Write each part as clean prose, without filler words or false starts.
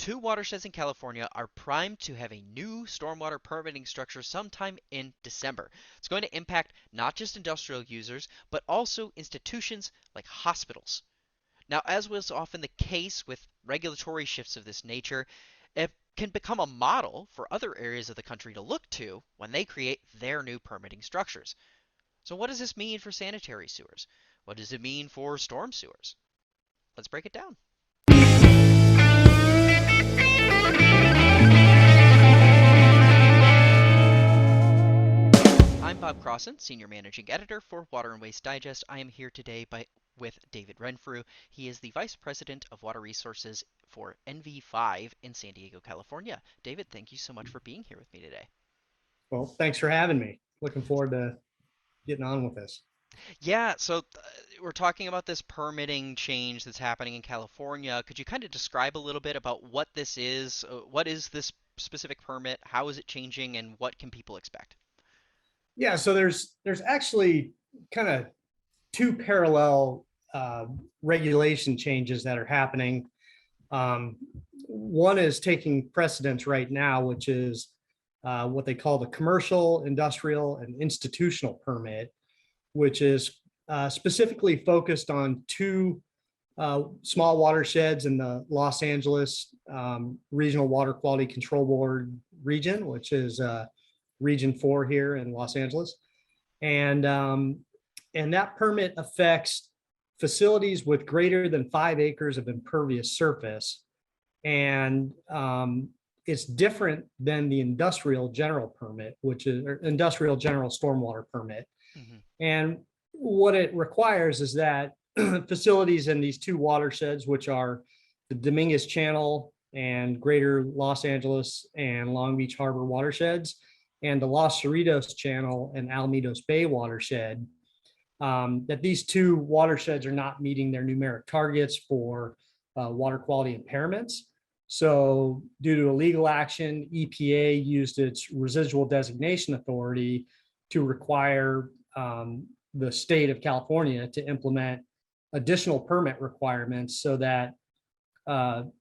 two watersheds in California are primed to have a new stormwater permitting structure sometime in December. It's going to impact not just industrial users, but also institutions like hospitals. Now, as was often the case with regulatory shifts of this nature, it can become a model for other areas of the country to look to when they create their new permitting structures. So, what does this mean for sanitary sewers? What does it mean for storm sewers? Let's break it down. I'm Bob Crossan, Senior Managing Editor for Water and Waste Digest. I am here today with David Renfrew. He is the Vice President of Water Resources for NV5 in San Diego, California. David, thank you so much for being here with me today. Well, thanks for having me. Looking forward to getting on with this. Yeah, so we're talking about this permitting change that's happening in California. Could you kind of describe a little bit about what this is? What is this specific permit? How is it changing, and what can people expect? Yeah, so there's actually kind of two parallel regulation changes that are happening. Um, One is taking precedence right now, which is what they call the commercial, industrial, and institutional permit, which is specifically focused on two small watersheds in the Los Angeles Regional Water Quality Control Board region, which is Region 4 here in Los Angeles. And that permit affects facilities with greater than 5 acres of impervious surface. And it's different than the industrial general permit, which is industrial general stormwater permit. Mm-hmm. And what it requires is that facilities in these two watersheds, which are the Dominguez Channel and Greater Los Angeles and Long Beach Harbor watersheds, and the Los Cerritos Channel and Alamitos Bay watershed, that these two watersheds are not meeting their numeric targets for water quality impairments. So due to a legal action, EPA used its residual designation authority to require the state of California to implement additional permit requirements so that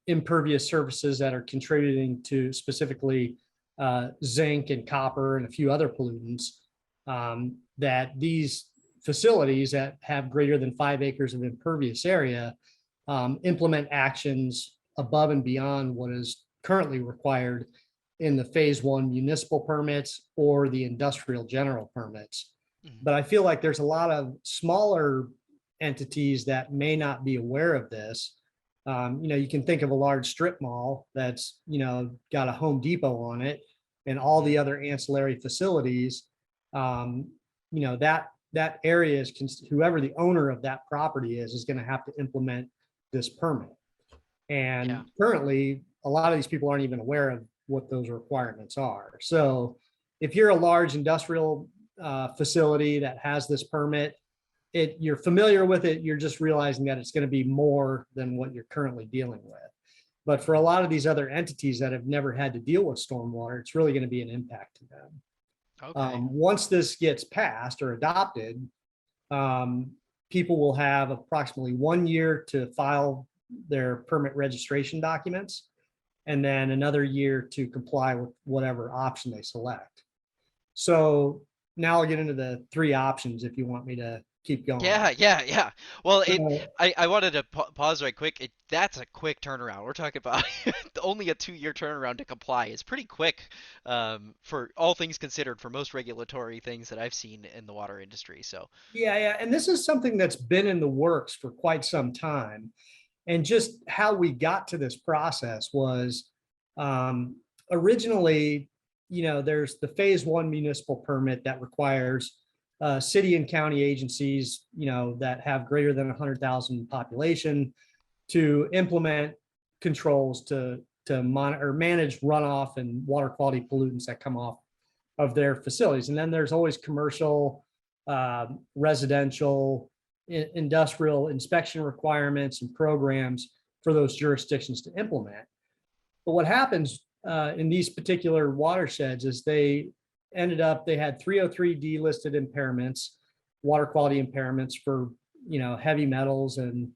impervious surfaces that are contributing to specifically zinc and copper and a few other pollutants, that these facilities that have greater than 5 acres of impervious area implement actions above and beyond what is currently required in the phase 1 municipal permits or the industrial general permits. Mm-hmm. But I feel like there's a lot of smaller entities that may not be aware of this. You can think of a large strip mall that's, got a Home Depot on it and all the other ancillary facilities. That area is, whoever the owner of that property is going to have to implement this permit. And currently, a lot of these people aren't even aware of what those requirements are. So if you're a large industrial facility that has this permit, you're familiar with it, you're just realizing that it's going to be more than what you're currently dealing with. But for a lot of these other entities that have never had to deal with stormwater, it's really going to be an impact to them. Okay. Once this gets passed or adopted, people will have approximately 1 year to file their permit registration documents, and then another year to comply with whatever option they select. So now I'll get into the three options if you want me to keep going. Yeah. Well, I wanted to pause right quick. That's a quick turnaround. We're talking about only a 2-year turnaround to comply. It's pretty quick for all things considered for most regulatory things that I've seen in the water industry. So yeah. And this is something that's been in the works for quite some time. And just how we got to this process was originally, there's the phase 1 municipal permit that requires city and county agencies, that have greater than 100,000 population to implement controls to monitor, manage runoff and water quality pollutants that come off of their facilities. And then there's always commercial, residential, industrial inspection requirements and programs for those jurisdictions to implement. But what happens in these particular watersheds is they had 303D listed impairments, water quality impairments for, heavy metals and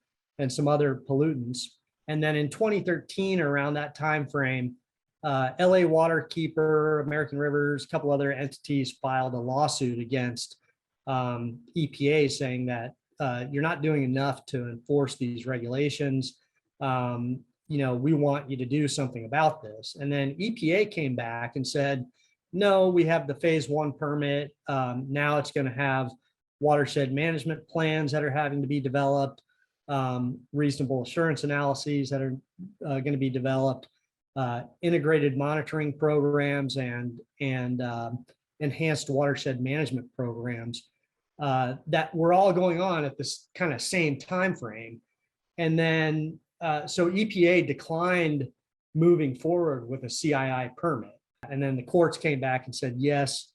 some other pollutants. And then in 2013, around that time frame, LA Waterkeeper, American Rivers, a couple other entities filed a lawsuit against EPA saying that you're not doing enough to enforce these regulations. We want you to do something about this. And then EPA came back and said, no, we have the phase 1 permit. Now it's going to have watershed management plans that are having to be developed, reasonable assurance analyses that are going to be developed, integrated monitoring programs, and enhanced watershed management programs that were all going on at this kind of same time frame. And then so EPA declined moving forward with a CII permit. And then the courts came back and said, yes,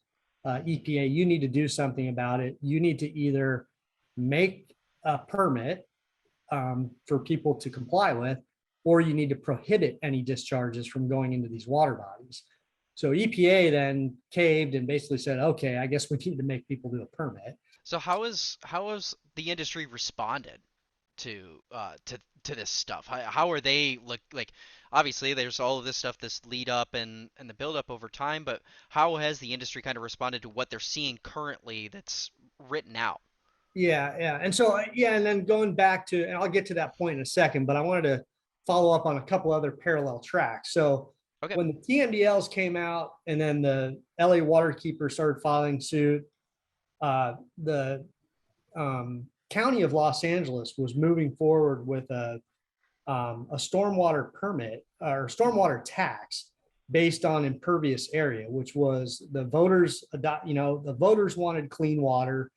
EPA, you need to do something about it. You need to either make a permit for people to comply with, or you need to prohibit any discharges from going into these water bodies. So EPA then caved and basically said, okay, I guess we need to make people do a permit. So how has the industry responded to this stuff? How are they like? Obviously, there's all of this stuff, this lead up and the build up over time, but how has the industry kind of responded to what they're seeing currently that's written out? Yeah. And so, and then going back to, and I'll get to that point in a second, but I wanted to follow up on a couple other parallel tracks. So Okay. when the TMDLs came out and then the LA Waterkeeper started filing suit, the County of Los Angeles was moving forward with a stormwater permit or stormwater tax based on impervious area, which was the voters the voters wanted clean water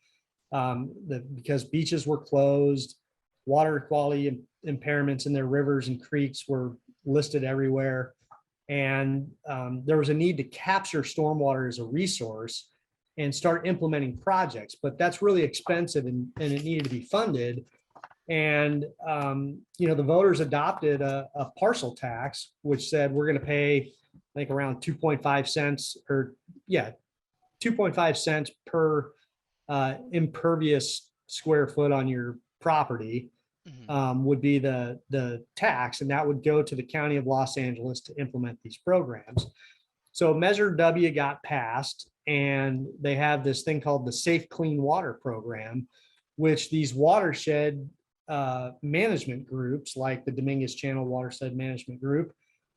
because beaches were closed, water quality impairments in their rivers and creeks were listed everywhere. And there was a need to capture stormwater as a resource and start implementing projects, but that's really expensive and it needed to be funded. And, the voters adopted a parcel tax, which said we're going to pay, I think, around 2.5 cents 2.5 cents per impervious square foot on your property would be the tax. And that would go to the County of Los Angeles to implement these programs. So Measure W got passed, and they have this thing called the Safe Clean Water Program, which these watershed management groups like the Dominguez Channel Watershed Management Group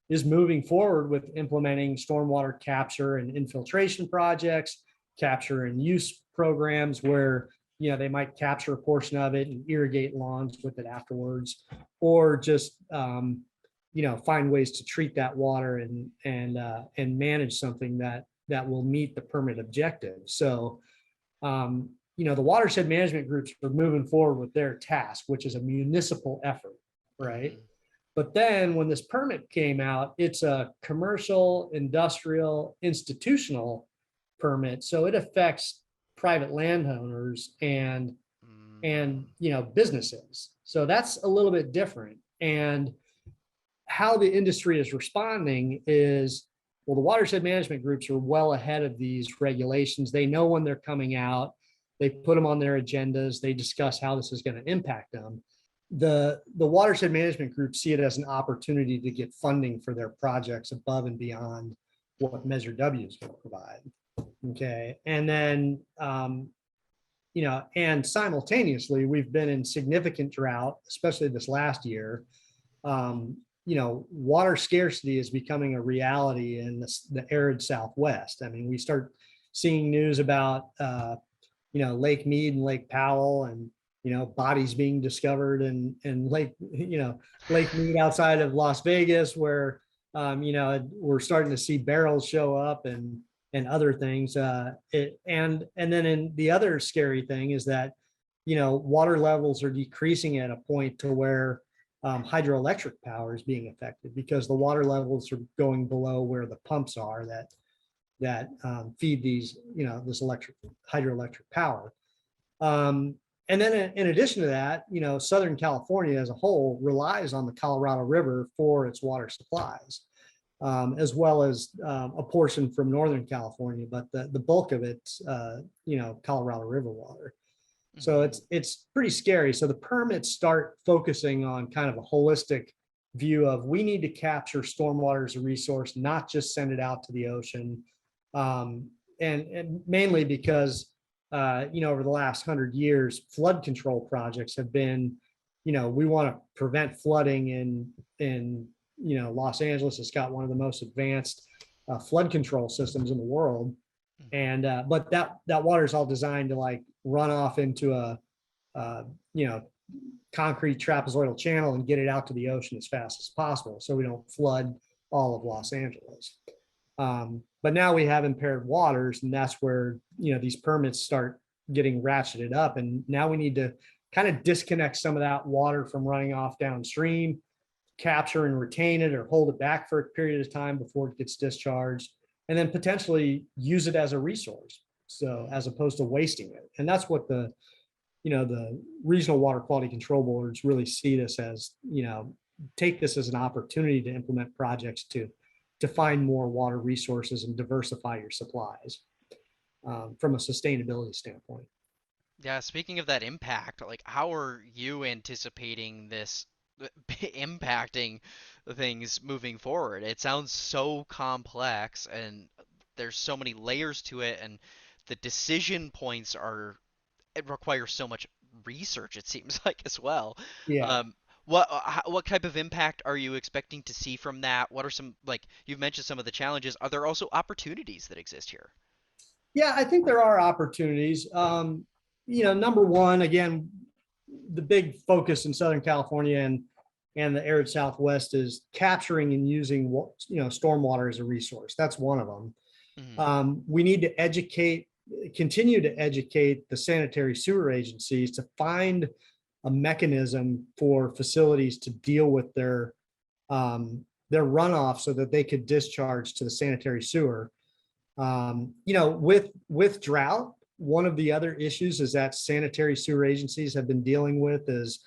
is moving forward with implementing stormwater capture and infiltration projects, capture and use programs where they might capture a portion of it and irrigate lawns with it afterwards, or just find ways to treat that water and manage something that will meet the permit objectives. So the watershed management groups are moving forward with their task, which is a municipal effort, right? But then when this permit came out, it's a commercial, industrial, institutional permit. So it affects private landowners and businesses. So that's a little bit different. And how the industry is responding is, well, the watershed management groups are well ahead of these regulations. They know when they're coming out. They put them on their agendas. They discuss how this is going to impact them. The watershed management groups see it as an opportunity to get funding for their projects above and beyond what Measure W is going to provide. Okay. And then, and simultaneously, we've been in significant drought, especially this last year. Water scarcity is becoming a reality in the arid Southwest. I mean, we start seeing news about, Lake Mead and Lake Powell and, bodies being discovered in Lake Mead outside of Las Vegas, where, we're starting to see barrels show up and other things. And then in the other scary thing is that, water levels are decreasing at a point to where hydroelectric power is being affected because the water levels are going below where the pumps are that feed these, this hydroelectric power. And then in addition to that, Southern California as a whole relies on the Colorado River for its water supplies, as well as a portion from Northern California, but the bulk of it's, Colorado River water. So it's pretty scary. So the permits start focusing on kind of a holistic view of we need to capture stormwater as a resource, not just send it out to the ocean. And mainly because, over the last 100 years, flood control projects have been, we want to prevent flooding in Los Angeles. It's got one of the most advanced flood control systems in the world. And but that water is all designed to like run off into a uh, you know concrete trapezoidal channel and get it out to the ocean as fast as possible, so we don't flood all of Los Angeles. But now we have impaired waters, and that's where these permits start getting ratcheted up, and now we need to kind of disconnect some of that water from running off downstream, capture and retain it or hold it back for a period of time before it gets discharged, and then potentially use it as a resource, so as opposed to wasting it. And that's what the regional water quality control boards really see this as, take this as an opportunity to implement projects to find more water resources and diversify your supplies from a sustainability standpoint. Yeah, speaking of that impact, like how are you anticipating this impacting things moving forward? It sounds so complex and there's so many layers to it, and the decision points are it requires so much research, it seems like, as well. Yeah. Um, what type of impact are you expecting to see from that? What are some, like you've mentioned some of the challenges? Are there also opportunities that exist here? Yeah, I think there are opportunities. Number one, again, the big focus in Southern California and the arid Southwest is capturing and using stormwater as a resource. That's one of them. Hmm. We need to continue to educate the sanitary sewer agencies to find a mechanism for facilities to deal with their runoff so that they could discharge to the sanitary sewer. With drought, one of the other issues is that sanitary sewer agencies have been dealing with is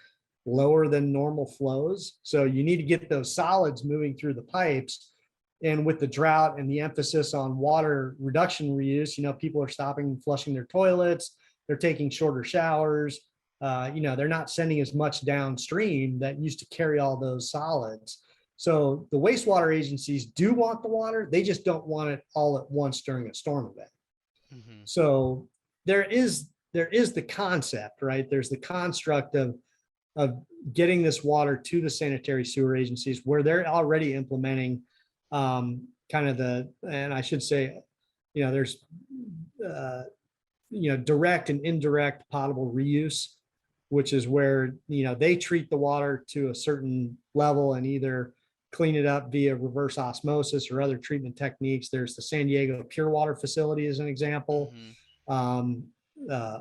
lower than normal flows. So you need to get those solids moving through the pipes. And with the drought and the emphasis on water reduction reuse, people are stopping and flushing their toilets. They're taking shorter showers. They're not sending as much downstream that used to carry all those solids. So the wastewater agencies do want the water. They just don't want it all at once during a storm event. Hmm. So there is the concept, right? There's the construct of getting this water to the sanitary sewer agencies where they're already implementing kind of and I should say, there's direct and indirect potable reuse, which is where they treat the water to a certain level and either clean it up via reverse osmosis or other treatment techniques. There's the San Diego Pure Water Facility as an example. Hmm.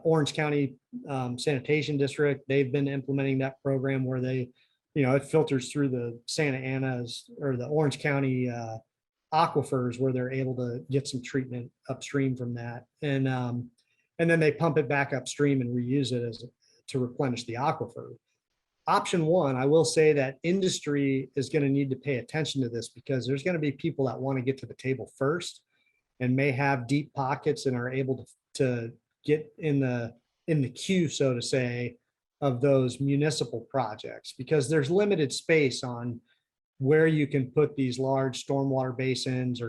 Orange County Sanitation District, they've been implementing that program where it filters through the Santa Ana's or the Orange County aquifers where they're able to get some treatment upstream from that. And then they pump it back upstream and reuse it to replenish the aquifer. Option one, I will say that industry is going to need to pay attention to this because there's going to be people that want to get to the table first and may have deep pockets and are able to get in the queue, so to say, of those municipal projects, because there's limited space on where you can put these large stormwater basins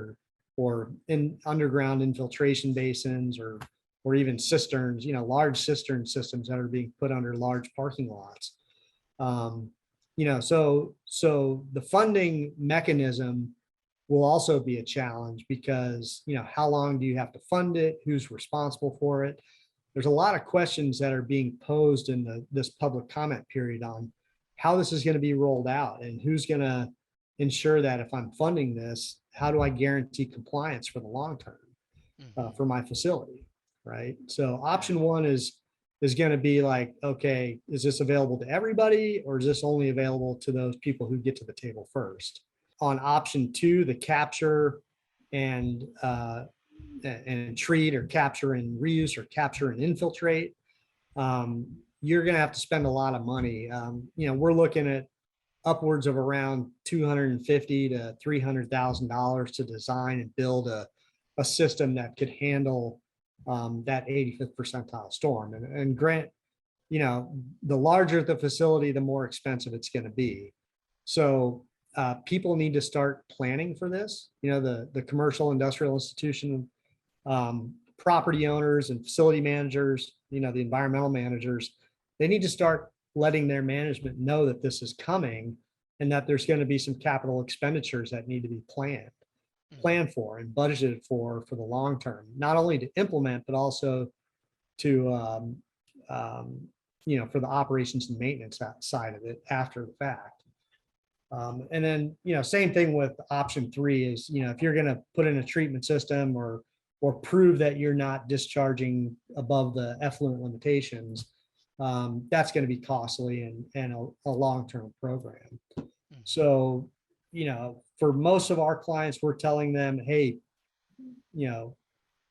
or in underground infiltration basins or even cisterns, large cistern systems that are being put under large parking lots. So the funding mechanism will also be a challenge because, how long do you have to fund it? Who's responsible for it? There's a lot of questions that are being posed in this public comment period on how this is going to be rolled out and who's going to ensure that if I'm funding this, how do I guarantee compliance for the long term Hmm. for my facility, right? So option one is going to be like, okay, is this available to everybody or is this only available to those people who get to the table first? On option two, the capture and treat or capture and reuse or capture and infiltrate, you're going to have to spend a lot of money. We're looking at upwards of around $250,000 to $300,000 to design and build a system that could handle that 85th percentile storm. And grant, the larger the facility, the more expensive it's going to be. So people need to start planning for this. The commercial industrial institution, property owners and facility managers, the environmental managers, they need to start letting their management know that this is coming and that there's going to be some capital expenditures that need to be Mhm. planned for and budgeted for the long term, not only to implement, but also to, um, for the operations and maintenance side of it after the fact. And then, same thing with option three is, if you're going to put in a treatment system or prove that you're not discharging above the effluent limitations, that's going to be costly and a long-term program. Mhm. So, for most of our clients, we're telling them, hey, you know,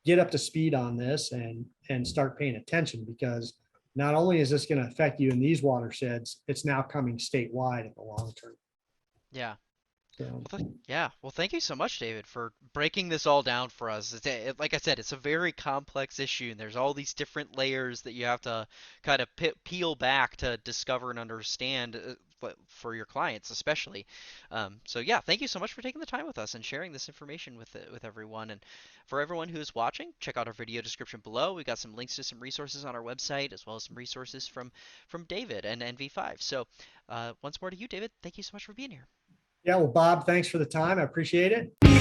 get up to speed on this and start paying attention, because not only is this going to affect you in these watersheds, it's now coming statewide in the long term. Yeah. So Yeah. Well, thank you so much, David, for breaking this all down for us. Like I said, it's a very complex issue, and there's all these different layers that you have to kind of peel back to discover and understand for your clients, especially. So yeah, thank you so much for taking the time with us and sharing this information with everyone. And for everyone who is watching, check out our video description below. We got some links to some resources on our website, as well as some resources from David and NV5. So once more to you, David. Thank you so much for being here. yeah, well, Bob, thanks for the time. I appreciate it.